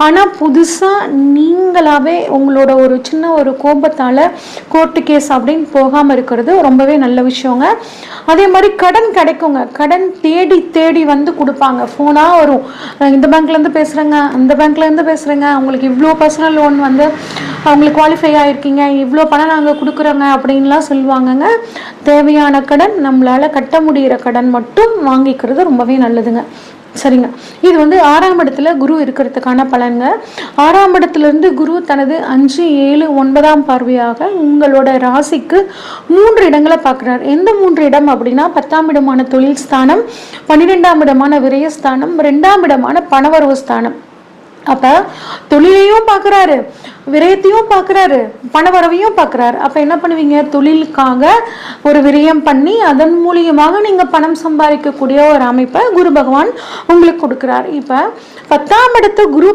ஆனால் புதுசாக நீங்களாகவே உங்களோட ஒரு சின்ன ஒரு கோபத்தால் கோர்ட்டு கேஸ் அப்படின்னு போகாமல் இருக்கிறது ரொம்பவே நல்ல விஷயங்க. அதே மாதிரி கடன் கிடைக்குங்க. கடன் தேடி தேடி வந்து கொடுப்பாங்க. ஃபோனாக வரும், இந்த பேங்க்லேருந்து பேசுகிறேங்க, அந்த பேங்க்லேருந்து பேசுகிறேங்க, அவங்களுக்கு இவ்வளோ பர்சனல் லோன் வந்து அவங்களுக்கு குவாலிஃபை ஆகிருக்கீங்க, இவ்வளோ பணம் நாங்கள் கொடுக்குறோங்க அப்படின்லாம் சொல்லுவாங்கங்க. தேவையான கடன், நம்மளால் கட்ட முடிகிற கடன் மட்டும் வாங்கிக்கிறது ரொம்பவே நல்லதுங்க. சரிங்க. இது வந்து 6ஆம் இடத்துல குரு இருக்கிறதுக்கான பலன்க. 6ஆம் இடத்துலேருந்து குரு தனது 5, 7, 9ஆம் பார்வையாக உங்களோட ராசிக்கு 3 இடங்களை பார்க்குறாரு. எந்த 3 இடம் அப்படின்னா 10ஆம் இடமான தொழில் ஸ்தானம், 12ஆம் இடமான விரயஸ்தானம், 2ஆம் இடமான பணவரவு ஸ்தானம். அப்போ தொழிலையும் பார்க்குறாரு, விரயத்தையும் பார்க்குறாரு, பணவரவையும் பார்க்குறாரு. அப்போ என்ன பண்ணுவீங்க? தொழிலுக்காக ஒரு விரயம் பண்ணி அதன் மூலியமாக நீங்கள் பணம் சம்பாதிக்கக்கூடிய ஒரு அமைப்பை குரு பகவான் உங்களுக்கு கொடுக்குறாரு. இப்போ 10ஆம் இடத்து குரு